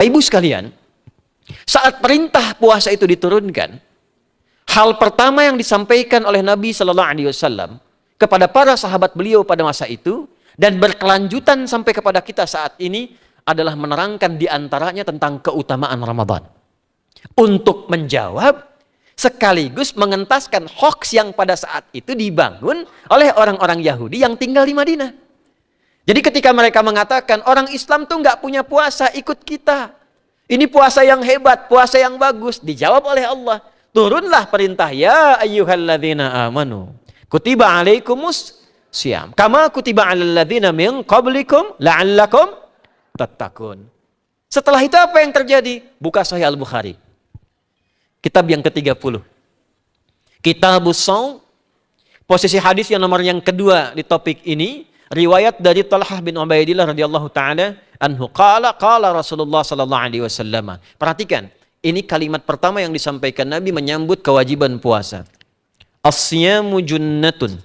Ibu sekalian, saat perintah puasa itu diturunkan, hal pertama yang disampaikan oleh Nabi Shallallahu Alaihi Wasallam kepada para sahabat beliau pada masa itu dan berkelanjutan sampai kepada kita saat ini adalah menerangkan diantaranya tentang keutamaan Ramadan. Untuk menjawab sekaligus mengentaskan hoaks yang pada saat itu dibangun oleh orang-orang Yahudi yang tinggal di Madinah. Jadi ketika mereka mengatakan orang Islam tuh nggak punya puasa, ikut kita. Ini puasa yang hebat, puasa yang bagus. Dijawab oleh Allah. Turunlah perintah, ya ayyuhalladzina amanu kutiba alaikumus syiyam kama kutiba alal ladzina min qablikum la'allakum tattaqun. Setelah itu apa yang terjadi? Buka Sahih Al-Bukhari. Kitab yang ke-30. Kitabus Shaum. Posisi hadis yang nomor yang kedua di topik ini, riwayat dari Talhah bin Ubaidillah radhiyallahu taala anhu qala Rasulullah sallallahu alaihi wasallam. Perhatikan, ini kalimat pertama yang disampaikan Nabi menyambut kewajiban puasa. As-siyamu junnatun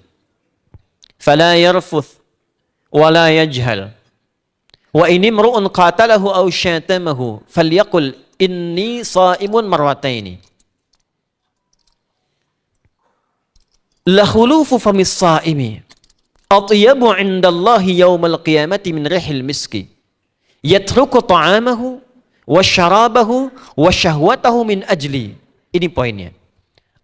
fala yarfuth wala yajhal. Wa ini imru'un qatalahu aw syatamahu falyaqul inni sha'imun marwataini. La khulufu famis sha'imi atyabu 'indallahi yaumal qiyamati min rihil miski. Yatruku ta'amahu wa syarabahu wa syahwatahu min ajli. Ini poinnya.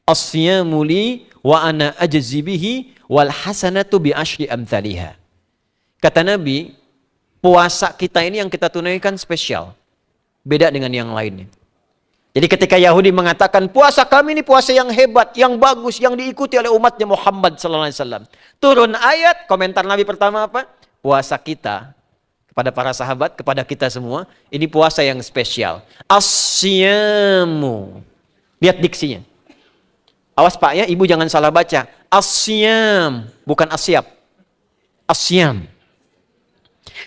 As-siyamu li wa ana ajzi bihi wal hasanatu bi asyri amthaliha. Kata Nabi, puasa kita ini yang kita tunaikan spesial. Beda dengan yang lainnya. Jadi ketika Yahudi mengatakan puasa kami ini puasa yang hebat, yang bagus, yang diikuti oleh umatnya Muhammad sallallahu alaihi wasallam. Turun ayat, komentar Nabi pertama apa? Puasa kita kepada para sahabat, kepada kita semua, ini puasa yang spesial. As-siyamu. Lihat diksinya. Awas Pak ya, Ibu jangan salah baca. As-siyam, bukan asyab. As-siyam.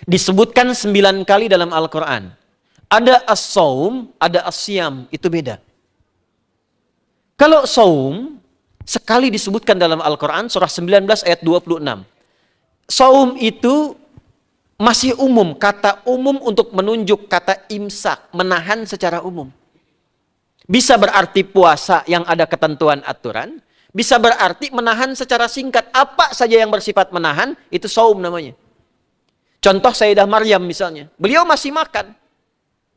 Disebutkan 9 kali dalam Al-Quran. Ada as-saum, ada as-siyam, itu beda. Kalau saum, sekali disebutkan dalam Al-Quran, surah 19 ayat 26. Saum itu masih umum, kata umum untuk menunjuk kata imsak, menahan secara umum. Bisa berarti puasa yang ada ketentuan aturan, bisa berarti menahan secara singkat. Apa saja yang bersifat menahan, itu saum namanya. Contoh Sayyidah Maryam misalnya, beliau masih makan.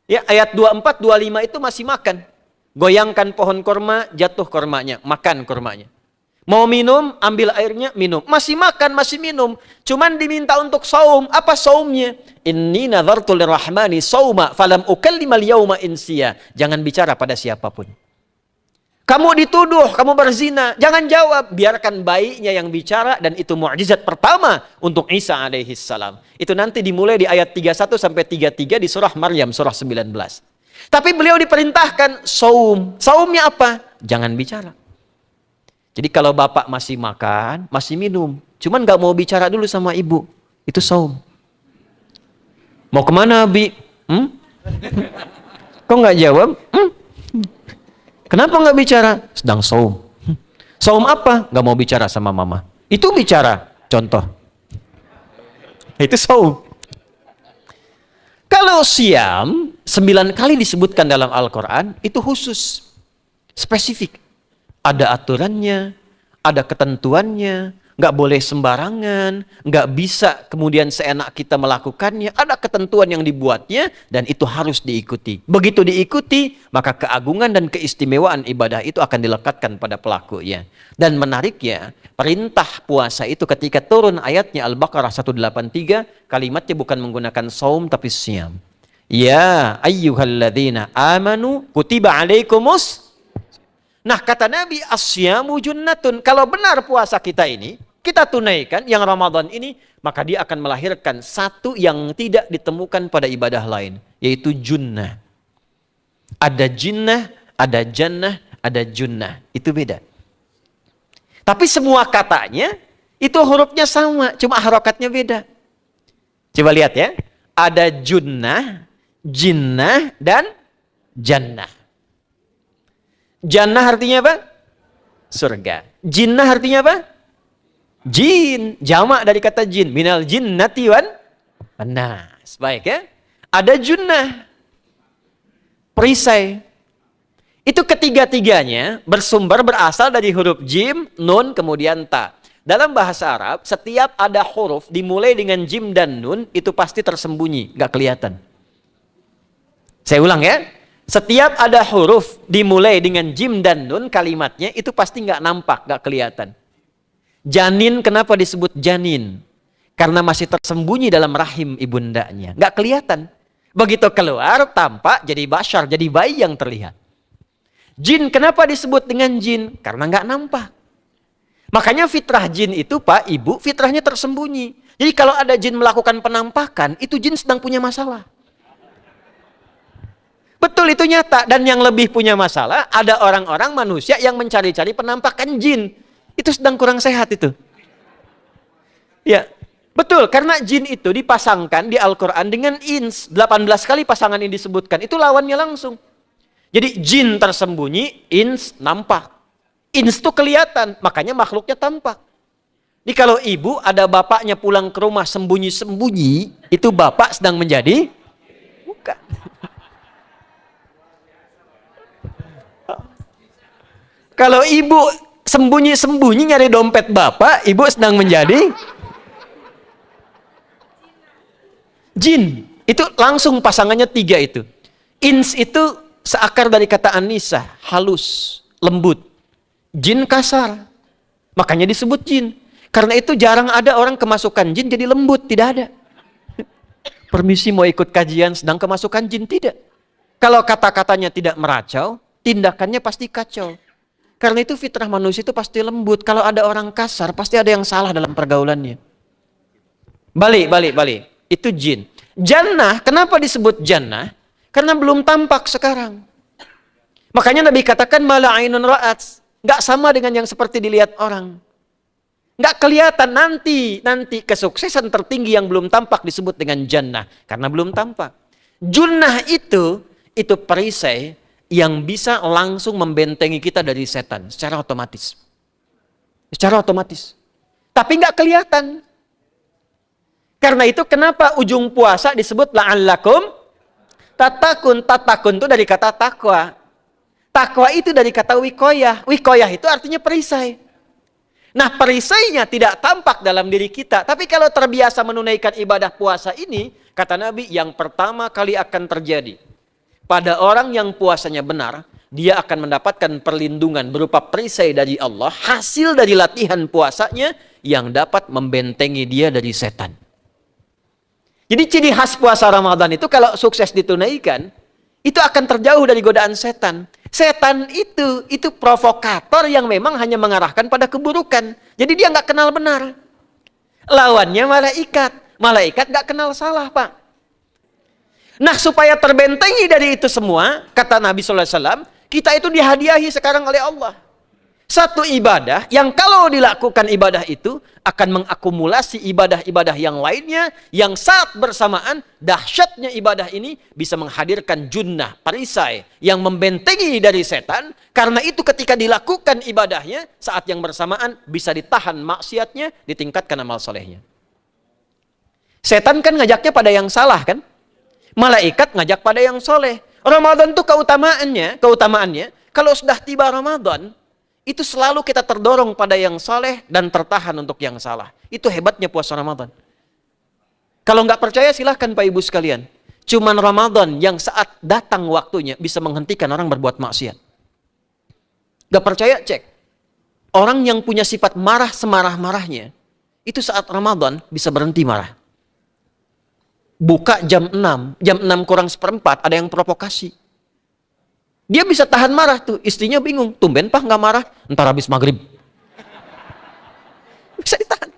Ya, ayat 24, 25 itu masih makan. Goyangkan pohon kurma, jatuh kurmanya, makan kurmanya. Mau minum, ambil airnya, minum. Masih makan, masih minum. Cuman diminta untuk saum. Apa saumnya? Inni nadhartu lirrahmani sauma falam ukallimal yauma insiya. Jangan bicara pada siapapun. Kamu dituduh, kamu berzina. Jangan jawab. Biarkan bayinya yang bicara. Dan itu mukjizat pertama untuk Isa alaihi salam. Itu nanti dimulai di ayat 31 sampai 33 di surah Maryam, surah 19. Tapi beliau diperintahkan saum. Saumnya apa? Jangan bicara. Jadi kalau bapak masih makan, masih minum. Cuman gak mau bicara dulu sama ibu. Itu saum. Mau kemana, Bi? Kok gak jawab? Kenapa gak bicara? Sedang saum. Saum apa? Gak mau bicara sama mama. Itu bicara. Contoh. Itu saum. Kalau siam, 9 kali disebutkan dalam Al-Quran, itu khusus. Spesifik. Ada aturannya, ada ketentuannya, nggak boleh sembarangan, nggak bisa kemudian seenak kita melakukannya, ada ketentuan yang dibuatnya, dan itu harus diikuti. Begitu diikuti, maka keagungan dan keistimewaan ibadah itu akan dilekatkan pada pelakunya. Dan menariknya, perintah puasa itu ketika turun ayatnya Al-Baqarah 183, kalimatnya bukan menggunakan saum tapi siyam. Ya ayyuhalladzina amanu kutiba alaikumus. Nah kata Nabi, asyamu junnatun. Kalau benar puasa kita ini, kita tunaikan yang Ramadan ini, maka dia akan melahirkan satu yang tidak ditemukan pada ibadah lain, yaitu junnah. Ada jinnah, ada jannah, ada junnah. Itu beda. Tapi semua katanya, itu hurufnya sama, cuma harokatnya beda. Coba lihat ya. Ada junnah, jinnah, dan jannah. Jannah artinya apa? Surga. Jinnah artinya apa? Jin. Jamak dari kata jin. Minal jinnati wan nas. Baik ya. Ada junnah. perisai. Itu ketiga-tiganya bersumber berasal dari huruf jim, nun, kemudian ta. Dalam bahasa Arab, setiap ada huruf dimulai dengan jim dan nun, itu pasti tersembunyi, nggak kelihatan. Saya ulang ya. Setiap ada huruf dimulai dengan jim dan nun, kalimatnya itu pasti nggak nampak, nggak kelihatan. Janin, kenapa disebut janin? Karena masih tersembunyi dalam rahim ibundanya, nggak kelihatan. Begitu keluar, tampak jadi bashar, jadi bayi yang terlihat. Jin, kenapa disebut dengan jin? Karena nggak nampak. Makanya fitrah jin itu, Pak, Ibu, fitrahnya tersembunyi. Jadi kalau ada jin melakukan penampakan, itu jin sedang punya masalah. Betul, itu nyata. Dan yang lebih punya masalah, ada orang-orang manusia yang mencari-cari penampakan jin. Itu sedang kurang sehat itu. Ya, betul. Karena jin itu dipasangkan di Al-Quran dengan ins. 18 kali pasangan ini disebutkan. Itu lawannya langsung. Jadi jin tersembunyi, ins nampak. Ins itu kelihatan, makanya makhluknya tampak. Jadi kalau ibu ada bapaknya pulang ke rumah sembunyi-sembunyi, itu bapak sedang menjadi bukan. Kalau ibu sembunyi-sembunyi nyari dompet bapak, ibu sedang menjadi jin. Itu langsung pasangannya 3 itu. Ins itu seakar dari kata anisa, halus, lembut. Jin kasar, makanya disebut jin. Karena itu jarang ada orang kemasukan jin jadi lembut, tidak ada. Permisi mau ikut kajian sedang kemasukan jin, tidak. Kalau kata-katanya tidak meracau, tindakannya pasti kacau. Karena itu fitrah manusia itu pasti lembut. Kalau ada orang kasar, pasti ada yang salah dalam pergaulannya. Balik. Itu jin. Jannah, kenapa disebut jannah? Karena belum tampak sekarang. Makanya Nabi katakan mala ainun ra'at. Nggak sama dengan yang seperti dilihat orang. Nggak kelihatan, nanti kesuksesan tertinggi yang belum tampak disebut dengan jannah. Karena belum tampak. Junnah itu perisai yang bisa langsung membentengi kita dari setan secara otomatis. Secara otomatis. Tapi nggak kelihatan. Karena itu kenapa ujung puasa disebut la'allakum tatakun. Tatakun itu dari kata takwa. Takwa itu dari kata wikoyah. Wikoyah itu artinya perisai. Nah, perisainya tidak tampak dalam diri kita. Tapi kalau terbiasa menunaikan ibadah puasa ini, kata Nabi, yang pertama kali akan terjadi pada orang yang puasanya benar, dia akan mendapatkan perlindungan berupa perisai dari Allah, hasil dari latihan puasanya yang dapat membentengi dia dari setan. Jadi ciri khas puasa Ramadan itu kalau sukses ditunaikan, itu akan terjauh dari godaan setan. Setan itu provokator yang memang hanya mengarahkan pada keburukan. Jadi dia nggak kenal benar. Lawannya malaikat. Malaikat nggak kenal salah, Pak. Nah, supaya terbentengi dari itu semua, kata Nabi SAW, kita itu dihadiahi sekarang oleh Allah. Satu ibadah yang kalau dilakukan ibadah itu akan mengakumulasi ibadah-ibadah yang lainnya, yang saat bersamaan dahsyatnya ibadah ini bisa menghadirkan junnah, perisai yang membentengi dari setan. Karena itu ketika dilakukan ibadahnya, saat yang bersamaan bisa ditahan maksiatnya, ditingkatkan amal solehnya. Setan kan ngajaknya pada yang salah kan? Malaikat ngajak pada yang soleh. Ramadan itu keutamaannya, kalau sudah tiba Ramadan, itu selalu kita terdorong pada yang soleh dan tertahan untuk yang salah. Itu hebatnya puasa Ramadan. Kalau nggak percaya silahkan Pak Ibu sekalian. Cuman Ramadan yang saat datang waktunya bisa menghentikan orang berbuat maksiat. Nggak percaya cek. Orang yang punya sifat marah semarah-marahnya, itu saat Ramadan bisa berhenti marah. Buka jam 6 kurang seperempat ada yang provokasi. Dia bisa tahan marah tuh, istrinya bingung, tumben Pak nggak marah, entar habis maghrib. Bisa ditahan.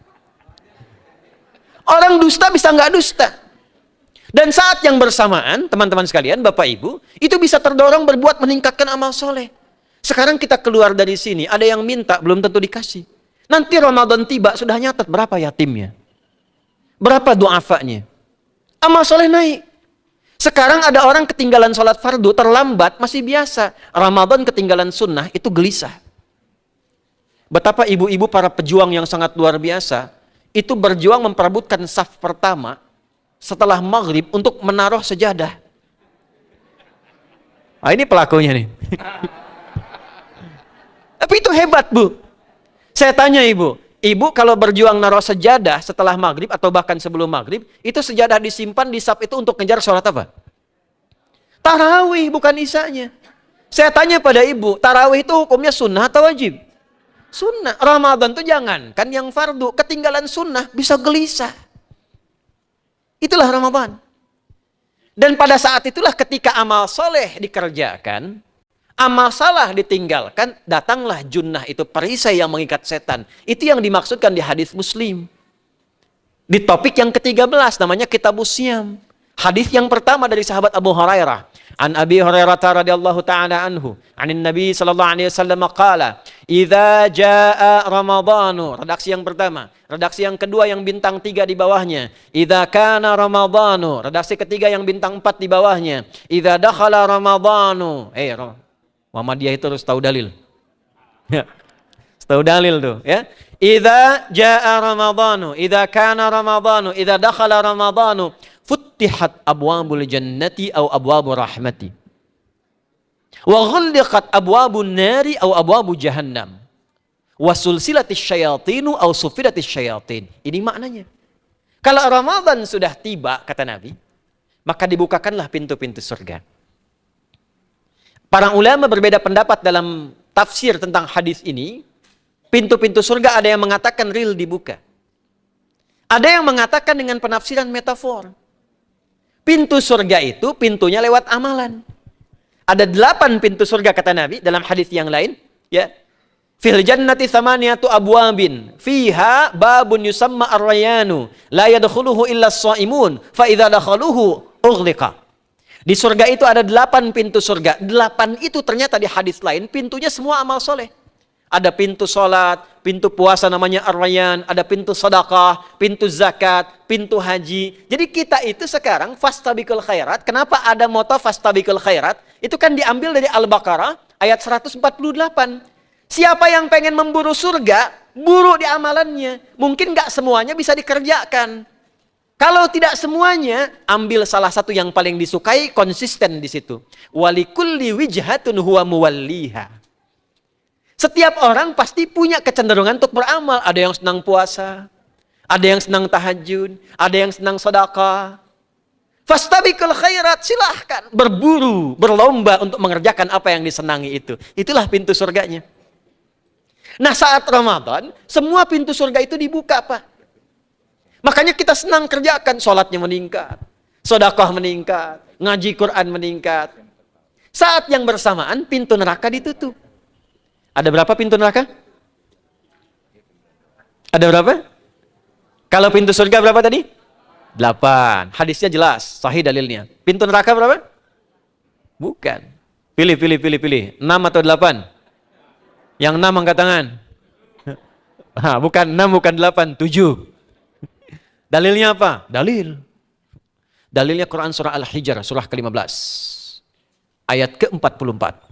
Orang dusta bisa nggak dusta. Dan saat yang bersamaan, teman-teman sekalian, Bapak Ibu, itu bisa terdorong berbuat meningkatkan amal soleh. Sekarang kita keluar dari sini, ada yang minta, belum tentu dikasih. Nanti Ramadan tiba, sudah nyatat berapa yatimnya. Berapa du'afanya. Amal soleh naik. Sekarang ada orang ketinggalan sholat fardu, terlambat, masih biasa. Ramadan ketinggalan sunnah, itu gelisah. Betapa ibu-ibu para pejuang yang sangat luar biasa, itu berjuang memperebutkan saf pertama, setelah maghrib untuk menaruh sejadah. Ah, ini pelakunya nih. Tapi itu hebat, Bu. Saya tanya ibu kalau berjuang naruh sejadah setelah maghrib atau bahkan sebelum maghrib, itu sejadah disimpan di saf itu untuk ngejar sholat apa? Tarawih, bukan isanya. Saya tanya pada ibu, tarawih itu hukumnya sunnah atau wajib? Sunnah. Ramadan tuh jangan, kan yang fardu, ketinggalan sunnah bisa gelisah. Itulah Ramadan. Dan pada saat itulah ketika amal soleh dikerjakan, amal salah ditinggalkan, datanglah junnah, itu perisai yang mengikat setan. Itu yang dimaksudkan di hadis Muslim. Di topik yang ke-13 namanya Kitabus Syam. Hadis yang pertama dari sahabat Abu Hurairah. An Abi Hurairah radhiyallahu ta'ala anhu, anin Nabi sallallahu alaihi wasallam qala, "Idza jaa Ramadhanu." Redaksi yang pertama. Redaksi yang kedua yang bintang 3 di bawahnya. Idza kana Ramadhanu. Redaksi ketiga yang bintang 4 di bawahnya. Idza dakhala Ramadhanu. Muhammadiyah itu harus tahu dalil. Ya. Tahu dalil tuh, ya. Idza jaa Ramadhanu, idza kana Ramadhanu, idza dakhala Ramadhanu, futtihat abwabul jannati aw abwabur rahmati. Wa ghulliqat abwabun nari aw abwabu jahannam. Wa sulsilatis syayatinu aw sufidatis syayatin. Ini maknanya. Kalau Ramadan sudah tiba, kata Nabi, maka dibukakanlah pintu-pintu surga. Para ulama berbeda pendapat dalam tafsir tentang hadis ini. Pintu-pintu surga ada yang mengatakan real dibuka. Ada yang mengatakan dengan penafsiran metafor. Pintu surga itu pintunya lewat amalan. Ada 8 pintu surga kata Nabi dalam hadis yang lain. Ya. Fil jannati thamaniyatu abwabin. Fiha babun yusamma ar-rayanu. La yadkhuluhu illa as-shaimun. Fa idza dakhaluhu ughliqa. Di surga itu ada 8 pintu surga. 8 itu ternyata di hadis lain pintunya semua amal soleh. Ada pintu sholat, pintu puasa namanya ar-rayyan, ada pintu sedekah, pintu zakat, pintu haji. Jadi kita itu sekarang fastabiqul khairat. Kenapa ada moto fastabiqul khairat? Itu kan diambil dari Al-Baqarah ayat 148. Siapa yang pengen memburu surga, buru di amalannya. Mungkin nggak semuanya bisa dikerjakan. Kalau tidak semuanya, ambil salah satu yang paling disukai, konsisten di situ. Walikulli wijhatun huwa muwalliha. Setiap orang pasti punya kecenderungan untuk beramal. Ada yang senang puasa, ada yang senang tahajud, ada yang senang sedekah. Fastabiqul khairat, silahkan berburu, berlomba untuk mengerjakan apa yang disenangi itu. Itulah pintu surganya. Nah, saat Ramadan, semua pintu surga itu dibuka, Pak. Makanya kita senang kerjakan, sholatnya meningkat, sedekah meningkat, ngaji Quran meningkat. Saat yang bersamaan, pintu neraka ditutup. Ada berapa pintu neraka? Ada berapa? Kalau pintu surga berapa tadi? 8. Hadisnya jelas, sahih dalilnya. Pintu neraka berapa? Bukan. Pilih. 6 atau 8? Yang 6 angkat tangan. Bukan 6, bukan 8, 7. Dalilnya apa? Dalilnya Quran surah Al-Hijr, surah ke-15. Ayat ke-44.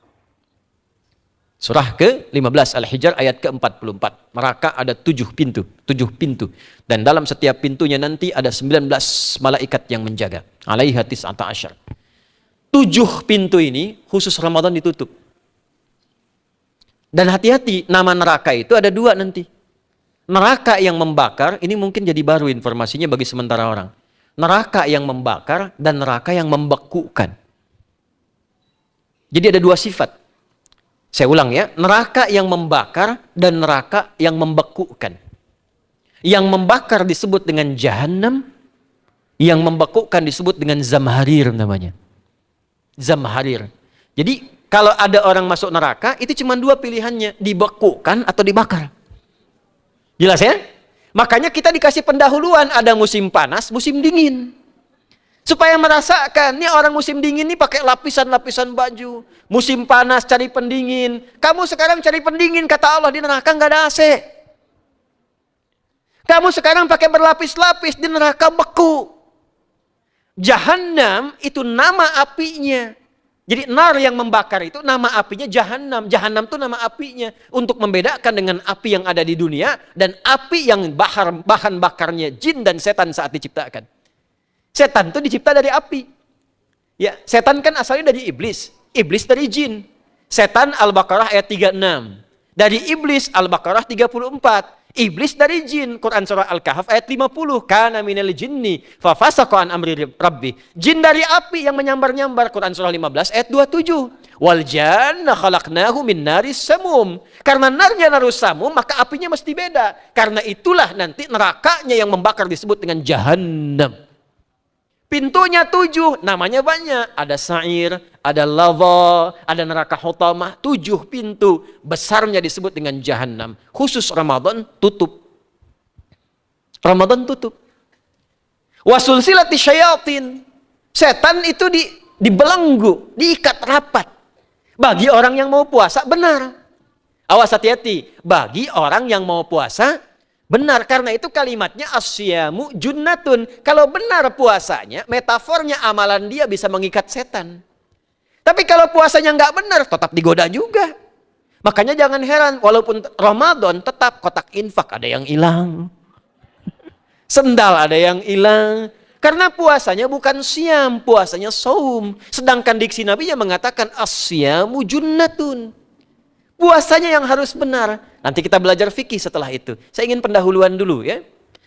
Surah ke-15 Al-Hijr ayat ke-44. Neraka ada 7 pintu. Dan dalam setiap pintunya nanti ada 19 malaikat yang menjaga. Alaiha tis'ata asyar. 7 pintu ini khusus Ramadan ditutup. Dan hati-hati, nama neraka itu ada 2 nanti. Neraka yang membakar, ini mungkin jadi baru informasinya bagi sementara orang. Neraka yang membakar dan neraka yang membekukan. Jadi ada 2 sifat. Saya ulang ya, neraka yang membakar dan neraka yang membekukan. Yang membakar disebut dengan Jahannam, yang membekukan disebut dengan Zamharir namanya. Zamharir. Jadi kalau ada orang masuk neraka, itu cuma 2 pilihannya, dibekukan atau dibakar. Jelas ya? Makanya kita dikasih pendahuluan, ada musim panas, musim dingin. Supaya merasakan, nih orang musim dingin nih pakai lapisan-lapisan baju. Musim panas cari pendingin. Kamu sekarang cari pendingin, kata Allah, di neraka nggak ada AC. Kamu sekarang pakai berlapis-lapis, di neraka beku. Jahannam itu nama apinya. Jadi nar yang membakar itu nama apinya Jahannam. Jahannam itu nama apinya. Untuk membedakan dengan api yang ada di dunia dan api yang bahan bakarnya jin dan setan saat diciptakan. Setan itu dicipta dari api. Ya, setan kan asalnya dari iblis. iblis dari jin. Setan Al-Baqarah ayat 36. Dari iblis Al-Baqarah 34. Iblis dari jin, Quran surah Al-Kahf ayat 50. Kana minal jinni fafasaqa an amri rabbi. Jin dari api yang menyambar-nyambar, Quran surah 15 ayat 27. Wal janna khalaqnahu min naris samum. Karena narnya narus samum, maka apinya mesti beda. Karena itulah nanti nerakanya yang membakar disebut dengan jahannam. Pintunya 7, namanya banyak. Ada sa'ir, ada lava, ada neraka hutamah. 7 pintu, besarnya disebut dengan jahannam. Khusus Ramadan tutup. Ramadan tutup. Wasulsilati syayatin. Setan itu dibelenggu, diikat rapat. Bagi orang yang mau puasa, benar. Awas hati-hati. Bagi orang yang mau puasa, benar. Karena itu kalimatnya asyamu junnatun. Kalau benar puasanya, metafornya amalan dia bisa mengikat setan. Tapi kalau puasanya nggak benar, tetap digoda juga. Makanya jangan heran, walaupun Ramadan tetap kotak infak ada yang hilang. Sendal ada yang hilang. Karena puasanya bukan siam, puasanya saum. Sedangkan diksi Nabi yang mengatakan asyamu junnatun. Puasanya yang harus benar. Nanti kita belajar fikih setelah itu. Saya ingin pendahuluan dulu ya.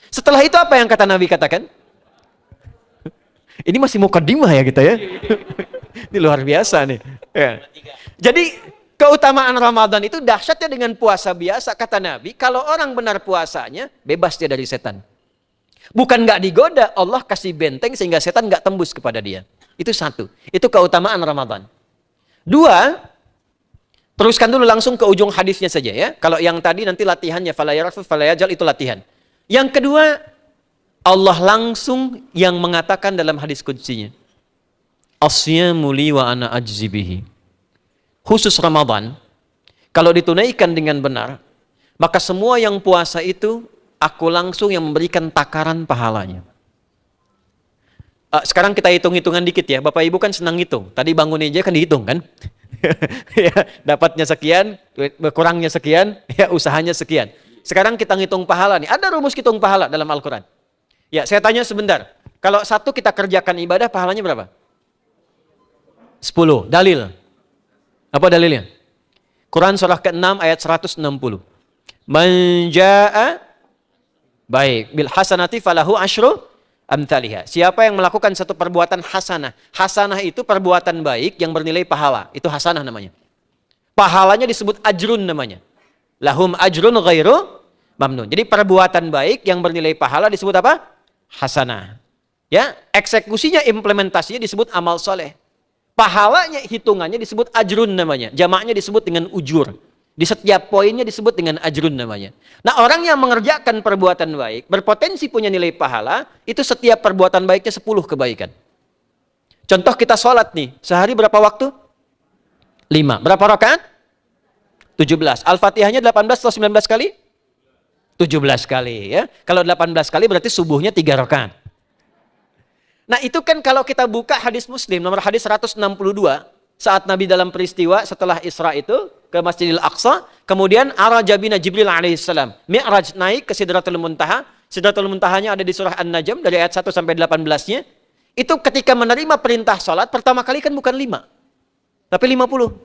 Setelah itu apa yang kata Nabi katakan? Ini masih mukadimah ya kita ya. Ini luar biasa nih. Ya. Jadi keutamaan Ramadan itu dahsyatnya dengan puasa biasa. Kata Nabi, kalau orang benar puasanya, bebas dia dari setan. Bukan nggak digoda, Allah kasih benteng sehingga setan nggak tembus kepada dia. Itu satu. Itu keutamaan Ramadan. 2, teruskan dulu langsung ke ujung hadisnya saja ya. Kalau yang tadi nanti latihannya falayarafuf falayajal itu latihan. Yang kedua, Allah langsung yang mengatakan dalam hadis qudsinya. Asyamu li wa ana ajzi bihi. Khusus Ramadan, kalau ditunaikan dengan benar, maka semua yang puasa itu aku langsung yang memberikan takaran pahalanya. Sekarang kita hitung-hitungan dikit ya. Bapak Ibu kan senang hitung. Tadi bangun aja kan dihitung kan? Ya, dapatnya sekian, kurangnya sekian, ya usahanya sekian. Sekarang kita ngitung pahala nih. Ada rumus hitung pahala dalam Al-Quran. Ya, saya tanya sebentar. Kalau satu kita kerjakan ibadah, pahalanya berapa? 10. Dalil. Apa dalilnya? Quran surah ke-6 ayat 160. Man jaa baik, bil hasanati falahu asyru amthaliha. Siapa yang melakukan satu perbuatan hasanah. Hasanah itu perbuatan baik yang bernilai pahala. Itu hasanah namanya. Pahalanya disebut ajrun namanya. Lahum ajrun ghairu mamnun. Jadi perbuatan baik yang bernilai pahala disebut apa? Hasanah. Ya, eksekusinya, implementasinya disebut amal soleh. Pahalanya, hitungannya disebut ajrun namanya. Jamaknya disebut dengan ujur. Di setiap poinnya disebut dengan ajrun namanya. Nah, orang yang mengerjakan perbuatan baik, berpotensi punya nilai pahala, itu setiap perbuatan baiknya 10 kebaikan. Contoh kita sholat nih, sehari berapa waktu? 5. Berapa rakaat? 17. Al-Fatihahnya 18 atau 19 kali? 17 kali ya. Kalau 18 kali berarti subuhnya 3 rakaat. Nah, itu kan kalau kita buka hadis Muslim, nomor hadis 162, saat Nabi dalam peristiwa setelah Isra itu, ke Masjidil Aqsa, kemudian araja bina Jibril alaihissalam. Mi'raj naik ke Sidratul Muntaha. Sidratul Muntahanya ada di surah An-Najm dari ayat 1 sampai 18-nya. Itu ketika menerima perintah salat pertama kali kan bukan 5, tapi 50.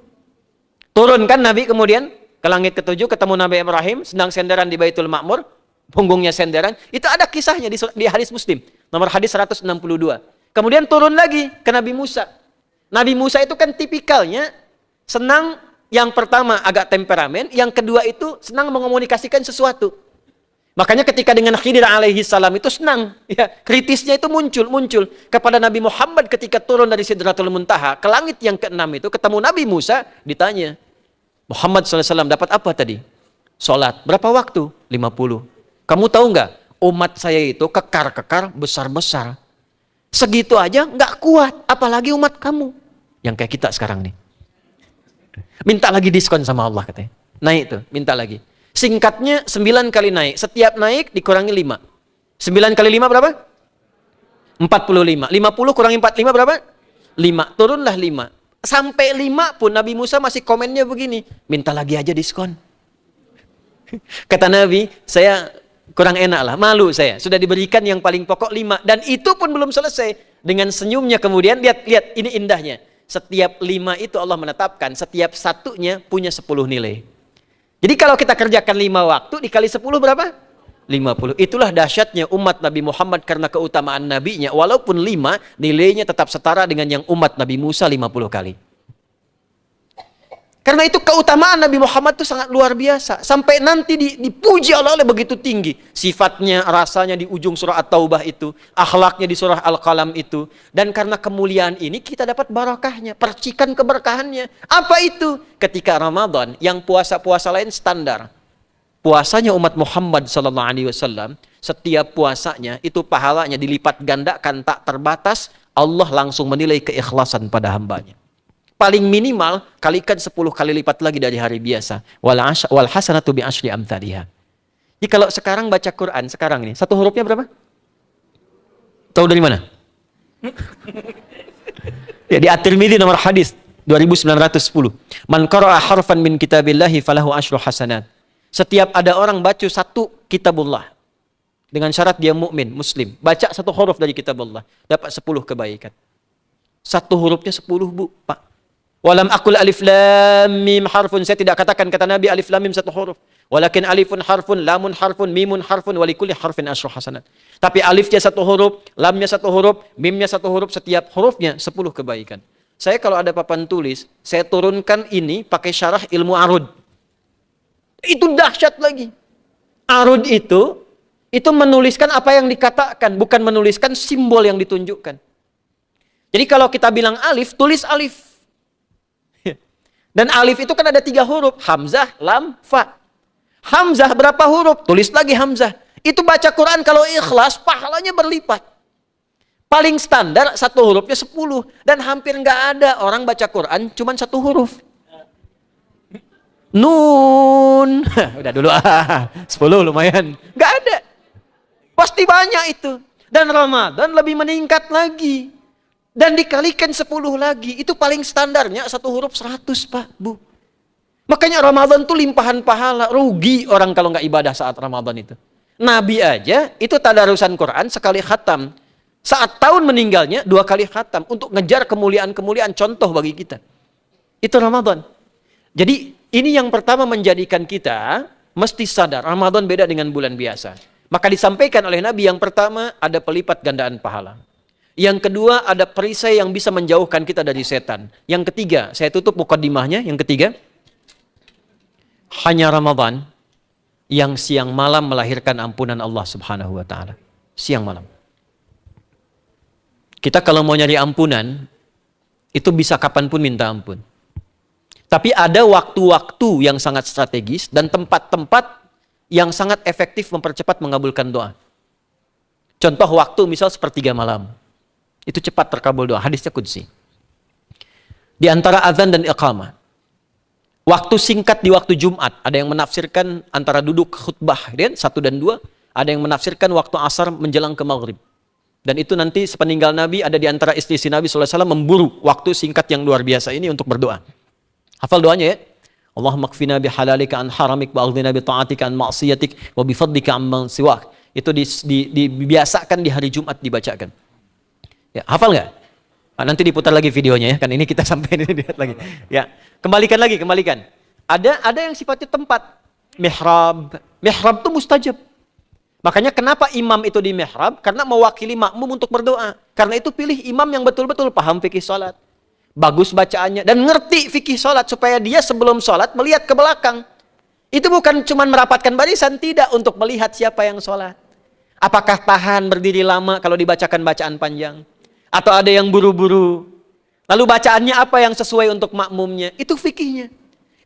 Turun kan Nabi kemudian ke langit ke-7 ketemu Nabi Ibrahim sedang senderan di Baitul Ma'mur, punggungnya senderan. Itu ada kisahnya di hadis Muslim, nomor hadis 162. Kemudian turun lagi ke Nabi Musa. Nabi Musa itu kan tipikalnya senang. Yang pertama agak temperamen, yang kedua itu senang mengomunikasikan sesuatu. Makanya ketika dengan Khidir alaihi salam itu senang, ya, kritisnya itu muncul kepada Nabi Muhammad ketika turun dari Sidratul Muntaha ke langit yang ke-6 itu ketemu Nabi Musa, ditanya, Muhammad SAW dapat apa tadi? Sholat. Berapa waktu? 50. Kamu tahu nggak? Umat saya itu kekar-kekar besar-besar. Segitu aja nggak kuat, apalagi umat kamu yang kayak kita sekarang nih. Minta lagi diskon sama Allah katanya. Naik tuh, minta lagi. Singkatnya 9 kali naik. Setiap naik dikurangi 5. 9 kali 5 berapa? 45. 50 kurangi 45 berapa? 5. Turunlah 5. Sampai 5 pun Nabi Musa masih komennya begini. Minta lagi aja diskon. Kata Nabi, saya kurang enak lah. Malu saya. Sudah diberikan yang paling pokok 5. Dan itu pun belum selesai. Dengan senyumnya kemudian, lihat ini indahnya. Setiap 5 itu Allah menetapkan, setiap satunya punya 10 nilai. Jadi kalau kita kerjakan 5 waktu, dikali 10 berapa? 50. Itulah dahsyatnya umat Nabi Muhammad karena keutamaan nabinya. Walaupun 5, nilainya tetap setara dengan yang umat Nabi Musa 50 kali. Karena itu keutamaan Nabi Muhammad itu sangat luar biasa. Sampai nanti dipuji Allah oleh begitu tinggi. Sifatnya, rasanya di ujung surah At-Taubah itu. Akhlaknya di surah Al-Qalam itu. Dan karena kemuliaan ini kita dapat barakahnya. Percikan keberkahannya. Apa itu? Ketika Ramadan yang puasa-puasa lain standar. Puasanya umat Muhammad SAW, setiap puasanya itu pahalanya dilipat gandakan tak terbatas. Allah langsung menilai keikhlasan pada hambanya. Paling minimal kalikan 10 kali lipat lagi dari hari biasa. Wal hasanatu bi asyri amthaliha. Jadi kalau sekarang baca Quran sekarang ini, satu hurufnya berapa? Tahu dari mana? Ya, di At-Tirmidzi nomor hadis 2910. Man qara'a harfan min kitabillahi falahu asyru hasanat. Setiap ada orang baca satu kitabullah dengan syarat dia mukmin, muslim, baca satu huruf dari kitabullah, dapat 10 kebaikan. Satu hurufnya 10, Bu, Pak. Walam aqul alif lam mim harfun. Saya tidak katakan kata Nabi alif lam mim satu huruf. Walakin alifun harfun, lamun harfun, mimun harfun, walikulli harfin asyru hasanat. Tapi alifnya satu huruf, lamnya satu huruf, mimnya satu huruf, setiap hurufnya 10 kebaikan. Saya kalau ada papan tulis, saya turunkan ini pakai syarah ilmu arud. Itu dahsyat lagi. Arud itu menuliskan apa yang dikatakan, bukan menuliskan simbol yang ditunjukkan. Jadi kalau kita bilang alif, tulis alif. Dan alif itu kan ada 3 huruf. Hamzah, lam, fa. Hamzah berapa huruf? Tulis lagi hamzah. Itu baca Quran kalau ikhlas, pahalanya berlipat. Paling standar satu hurufnya 10. Dan hampir nggak ada orang baca Quran cuma satu huruf. Nun. Udah dulu 10 lumayan. Nggak ada. Pasti banyak itu. Dan Ramadan lebih meningkat lagi. Dan dikalikan 10 lagi. Itu paling standarnya satu huruf 100, Pak, Bu. Makanya Ramadan itu limpahan pahala. Rugi orang kalau nggak ibadah saat Ramadan itu. Nabi aja itu tadarusan Quran sekali khatam. Saat tahun meninggalnya 2 kali khatam. Untuk ngejar kemuliaan-kemuliaan contoh bagi kita. Itu Ramadan. Jadi ini yang pertama menjadikan kita mesti sadar. Ramadan beda dengan bulan biasa. Maka disampaikan oleh Nabi yang pertama ada pelipat gandaan pahala. Yang kedua, ada perisai yang bisa menjauhkan kita dari setan. Yang ketiga, saya tutup mukadimahnya. Yang ketiga, hanya Ramadan yang siang malam melahirkan ampunan Allah Subhanahu wa Ta'ala. Siang malam. Kita kalau mau nyari ampunan, itu bisa kapanpun minta ampun. Tapi ada waktu-waktu yang sangat strategis dan tempat-tempat yang sangat efektif mempercepat mengabulkan doa. Contoh waktu misal sepertiga malam. Itu cepat terkabul doa. Hadisnya qudsi. Di antara azan dan iqamah. Waktu singkat di waktu Jumat. Ada yang menafsirkan antara duduk khutbah. 1 dan 2. Ada yang menafsirkan waktu asar menjelang ke maghrib. Dan itu nanti sepeninggal Nabi ada di antara istri Nabi SAW memburu waktu singkat yang luar biasa ini untuk berdoa. Hafal doanya ya. Allahumma kfina bihalalika an haramik wa aghdina bi ta'atika an ma'siyatik wa bi fadlika amman siwak. Itu dibiasakan di hari Jumat dibacakan. Ya, hafal nggak? Nah, nanti diputar lagi videonya ya, kan ini kita sampai ini lihat lagi. Ya, kembalikan. Ada yang sifatnya tempat. Mihrab itu mustajab. Makanya kenapa imam itu di mihrab? Karena mewakili makmum untuk berdoa. Karena itu pilih imam yang betul-betul paham fikih salat. Bagus bacaannya dan ngerti fikih salat supaya dia sebelum salat melihat ke belakang. Itu bukan cuma merapatkan barisan, tidak, untuk melihat siapa yang salat. Apakah tahan berdiri lama kalau dibacakan bacaan panjang? Atau ada yang buru-buru? Lalu bacaannya apa yang sesuai untuk makmumnya? Itu fikihnya.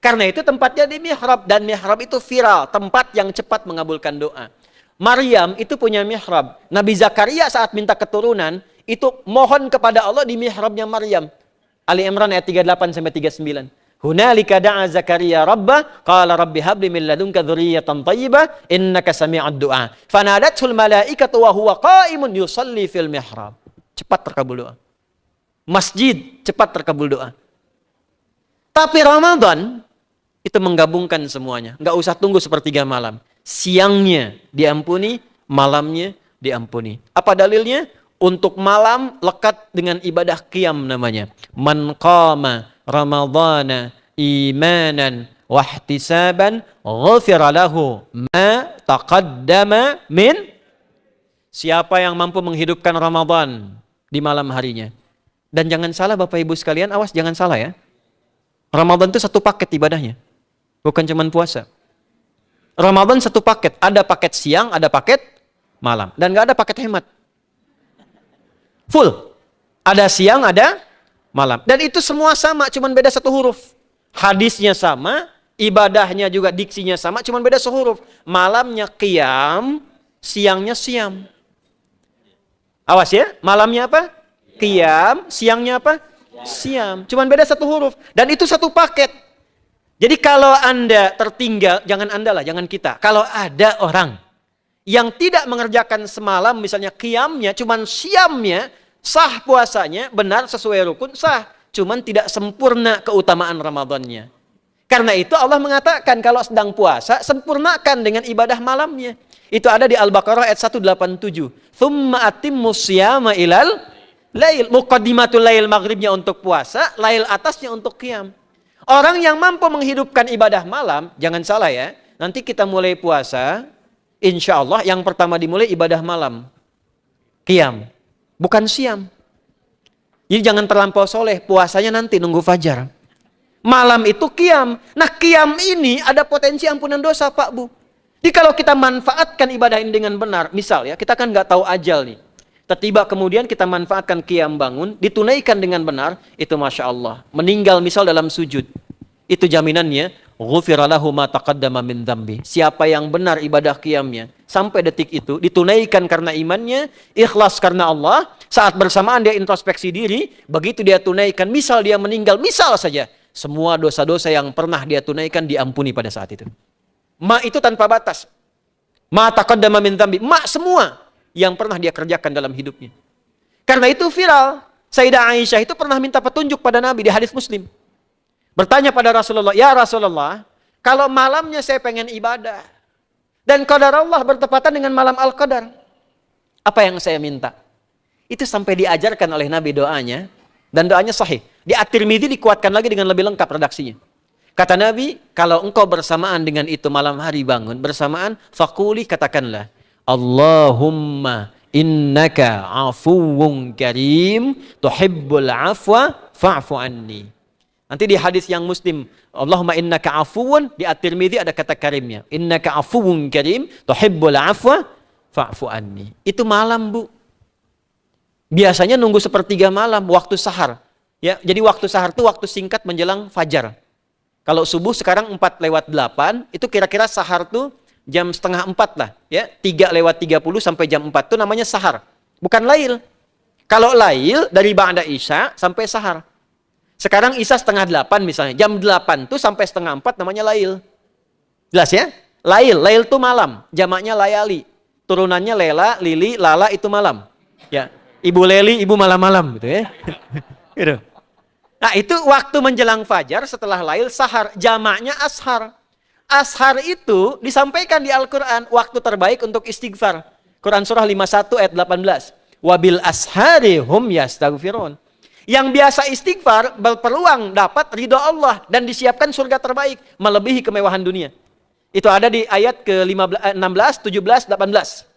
Karena itu tempatnya di mihrab. Dan mihrab itu viral. Tempat yang cepat mengabulkan doa. Maryam itu punya mihrab. Nabi Zakaria saat minta keturunan, itu mohon kepada Allah di mihrabnya Maryam. Ali Imran ayat 38-39. Hunalika da'a Zakaria rabbah, qala rabbi habli min ladunka dzurriyyatan thayyibah, innaka sami'ud du'a. Fanadatul malaikatu wa huwa qa'imun yusalli fil mihrab. Cepat terkabul doa. Masjid cepat terkabul doa. Tapi Ramadan itu menggabungkan semuanya. Nggak usah tunggu sepertiga malam. Siangnya diampuni, malamnya diampuni. Apa dalilnya? untuk malam lekat dengan ibadah qiyam namanya. Man qama ramadhana imanan wahtisaban ghufira lahu ma taqaddama min. Siapa yang mampu menghidupkan Ramadan di malam harinya. Dan jangan salah Bapak Ibu sekalian, awas jangan salah ya. Ramadan itu satu paket ibadahnya. Bukan cuma puasa. Ramadan satu paket. Ada paket siang, ada paket malam. Dan gak ada paket hemat. Full. Ada siang, ada malam. Dan itu semua sama, cuma beda satu huruf. Hadisnya sama, ibadahnya juga diksinya sama, cuma beda sehuruf. Malamnya qiyam, siangnya siam. Awas ya, malamnya apa? Qiyam, siangnya apa? Siam. Cuman beda satu huruf. Dan itu satu paket. Jadi kalau Anda tertinggal, jangan Anda lah, jangan kita. Kalau ada orang yang tidak mengerjakan semalam, misalnya qiyamnya, cuman siamnya, sah puasanya, benar sesuai rukun, sah. Cuman tidak sempurna keutamaan Ramadannya. Karena itu Allah mengatakan kalau sedang puasa, sempurnakan dengan ibadah malamnya. Itu ada di Al-Baqarah ayat 187. Thumma atimmus siyama ilal lail. Muqaddimatul lail maghribnya untuk puasa, lail atasnya untuk qiyam. Orang yang mampu menghidupkan ibadah malam, jangan salah ya, nanti kita mulai puasa, insya Allah yang pertama dimulai ibadah malam. Qiyam. Bukan siam. Jadi jangan terlampau soleh, puasanya nanti nunggu fajar. Malam itu qiyam. Nah qiyam ini ada potensi ampunan dosa Pak Bu. Jadi kalau kita manfaatkan ibadah ini dengan benar, misal ya, kita kan nggak tahu ajal nih. Tiba kemudian kita manfaatkan qiyam bangun, ditunaikan dengan benar, itu Masya Allah. Meninggal misal dalam sujud, itu jaminannya, ghufira lahu ma taqaddama min dzambi. Siapa yang benar ibadah qiyamnya, sampai detik itu, ditunaikan karena imannya, ikhlas karena Allah, saat bersamaan dia introspeksi diri, begitu dia tunaikan, misal dia meninggal, misal saja, semua dosa-dosa yang pernah dia tunaikan diampuni pada saat itu. Ma itu tanpa batas. Ma taqaddama min dzambi. Ma semua yang pernah dia kerjakan dalam hidupnya. Karena itu viral. Sayyidah Aisyah itu pernah minta petunjuk pada Nabi di hadis Muslim. Bertanya pada Rasulullah, "Ya Rasulullah, kalau malamnya saya pengen ibadah dan qadar Allah bertepatan dengan malam Al-Qadar, apa yang saya minta?" Itu sampai diajarkan oleh Nabi doanya, dan doanya sahih. Di At-Tirmidzi dikuatkan lagi dengan lebih lengkap redaksinya. Kata Nabi, kalau engkau bersamaan dengan itu malam hari bangun, bersamaan, faquli, katakanlah, Allahumma innaka afuwun karim, tuhibbul afwa, fa'fu anni. Nanti di hadis yang Muslim, Allahumma innaka afuwun, di At-Tirmidzi ada kata karimnya. Innaka afuwun karim, tuhibbul afwa, fa'fu anni. Itu malam Bu. Biasanya nunggu sepertiga malam, waktu sahar. Ya, jadi waktu sahar itu waktu singkat menjelang fajar. Kalau subuh sekarang 4:08, itu kira-kira sahar tuh jam setengah 4 lah. Ya, 3:30 sampai jam 4 itu namanya sahar. Bukan lail. Kalau lail dari ba'da isya sampai sahar. Sekarang isya setengah 8 misalnya. Jam 8 tuh sampai setengah 4 namanya lail. Jelas ya? Lail. Lail tuh malam. Jamaknya layali. Turunannya lela, lili, lala itu malam. Ya, ibu leli, ibu malam-malam gitu ya. Gitu. Nah itu waktu menjelang fajar setelah lail sahar, jamaknya ashar. Ashar itu disampaikan di Al-Quran, waktu terbaik untuk istighfar. Quran surah 51 ayat 18. Wabil ashari hum yastaghfirun. Yang biasa istighfar berpeluang dapat ridho Allah dan disiapkan surga terbaik, melebihi kemewahan dunia. Itu ada di ayat ke-16, 17, 18.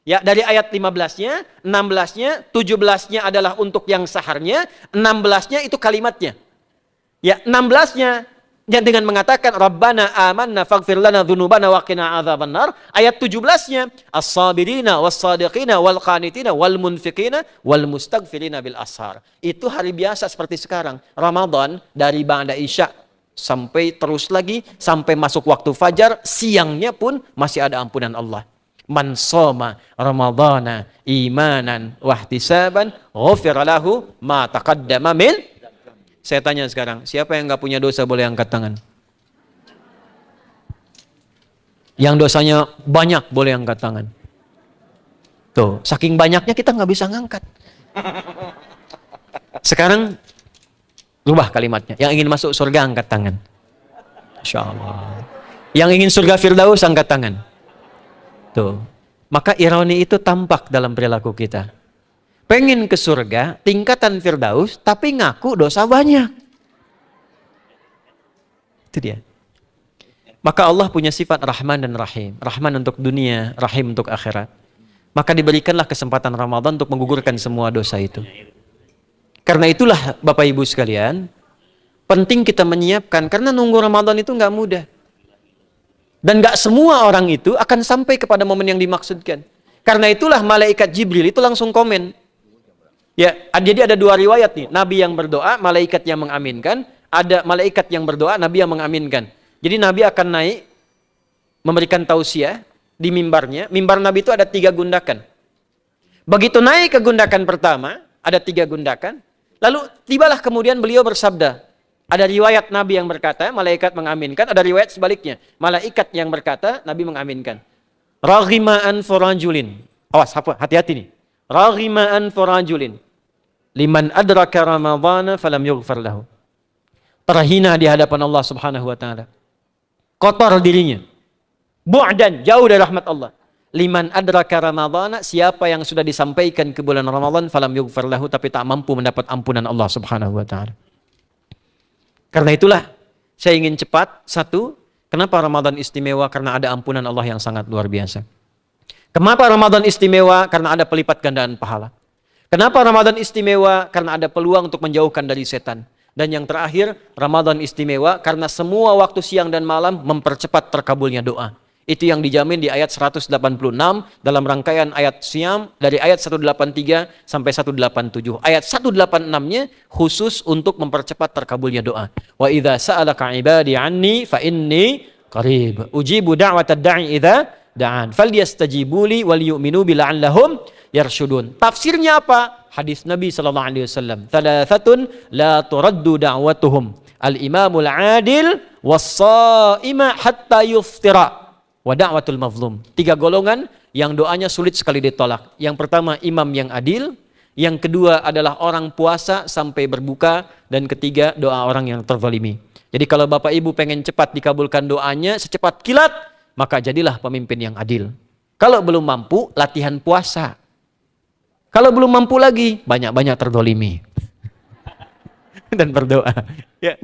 Ya, dari ayat 15-nya, 16-nya, 17-nya adalah untuk yang saharnya, 16-nya itu kalimatnya. Ya, 16-nya yang dengan mengatakan Rabbana amanna faghfir lana dzunubana wa qina adzabannar. Ayat 17-nya as-sabirina was-sadiqina wal qanitina wal munfiqina wal mustaghfirina bil ashar. Itu hari biasa seperti sekarang. Ramadan dari ba'da isya sampai terus lagi sampai masuk waktu fajar, siangnya pun masih ada ampunan Allah. Man shoma ramadhana imanan wahtisaban ghufira lahu ma taqaddama min. Saya tanya sekarang, siapa yang enggak punya dosa boleh angkat tangan? Yang dosanya banyak boleh angkat tangan. Tuh, saking banyaknya kita nggak bisa ngangkat. Sekarang rubah kalimatnya. Yang ingin masuk surga angkat tangan. Masya Allah. Yang ingin surga Firdaus angkat tangan. Tuh. Maka ironi itu tampak dalam perilaku kita. pengen ke surga, tingkatan Firdaus, tapi ngaku dosa banyak. Itu dia. Maka Allah punya sifat Rahman dan Rahim. Rahman untuk dunia, Rahim untuk akhirat. Maka diberikanlah kesempatan Ramadan untuk menggugurkan semua dosa itu. Karena itulah Bapak Ibu sekalian, penting kita menyiapkan, karena nunggu Ramadan itu nggak mudah. Dan nggak semua orang itu akan sampai kepada momen yang dimaksudkan. Karena itulah malaikat Jibril itu langsung komen. Ya, jadi ada dua riwayat nih. Nabi yang berdoa, malaikat yang mengaminkan. Ada malaikat yang berdoa, Nabi yang mengaminkan. Jadi Nabi akan naik, memberikan tausiah di mimbarnya. Mimbar Nabi itu ada 3 gundakan. Begitu naik ke gundakan pertama, ada 3 gundakan. Lalu tibalah kemudian beliau bersabda. Ada riwayat Nabi yang berkata, malaikat mengaminkan. Ada riwayat sebaliknya. Malaikat yang berkata, Nabi mengaminkan. Raghima'an forajulin. Awas, hati-hati nih. Raghima'an forajulin. Liman adraka Ramadhana falam yughfar lahu. Terhina di hadapan Allah Subhanahu wa taala. Kotor dirinya. Bu'dan, jauh dari rahmat Allah. Liman adraka Ramadhana, siapa yang sudah disampaikan ke bulan Ramadan falam yughfar lahu, tapi tak mampu mendapat ampunan Allah Subhanahu wa taala. Karena itulah saya ingin cepat. Satu, kenapa Ramadan istimewa? Karena ada ampunan Allah yang sangat luar biasa. Kenapa Ramadan istimewa? Karena ada pelipat gandaan pahala. Kenapa Ramadan istimewa? Karena ada peluang untuk menjauhkan dari setan. Dan yang terakhir, Ramadan istimewa karena semua waktu siang dan malam mempercepat terkabulnya doa. Itu yang dijamin di ayat 186 dalam rangkaian ayat Siyam dari ayat 183 sampai 187. Ayat 186-nya khusus untuk mempercepat terkabulnya doa. Wa idza sa'alaka 'ibadi 'anni fa inni qarib. Ujibu da'watad da'i idza da'an. Falyastajibu li wal yu'minu bi la'allahum yarshudun. Tafsirnya apa? Hadis Nabi sallallahu alaihi wasallam. Thalathatun la turaddu da'watuhum. Al-imamul 'adil was-sha'ima hatta yuftira. Wa da'watul mazlum. 3 golongan yang doanya sulit sekali ditolak. Yang pertama imam yang adil, yang kedua adalah orang puasa sampai berbuka, dan ketiga doa orang yang terzalimi. Jadi kalau Bapak Ibu pengen cepat dikabulkan doanya secepat kilat, maka jadilah pemimpin yang adil. Kalau belum mampu, latihan puasa. Kalau belum mampu lagi, banyak-banyak terzalimi dan berdoa. Ya.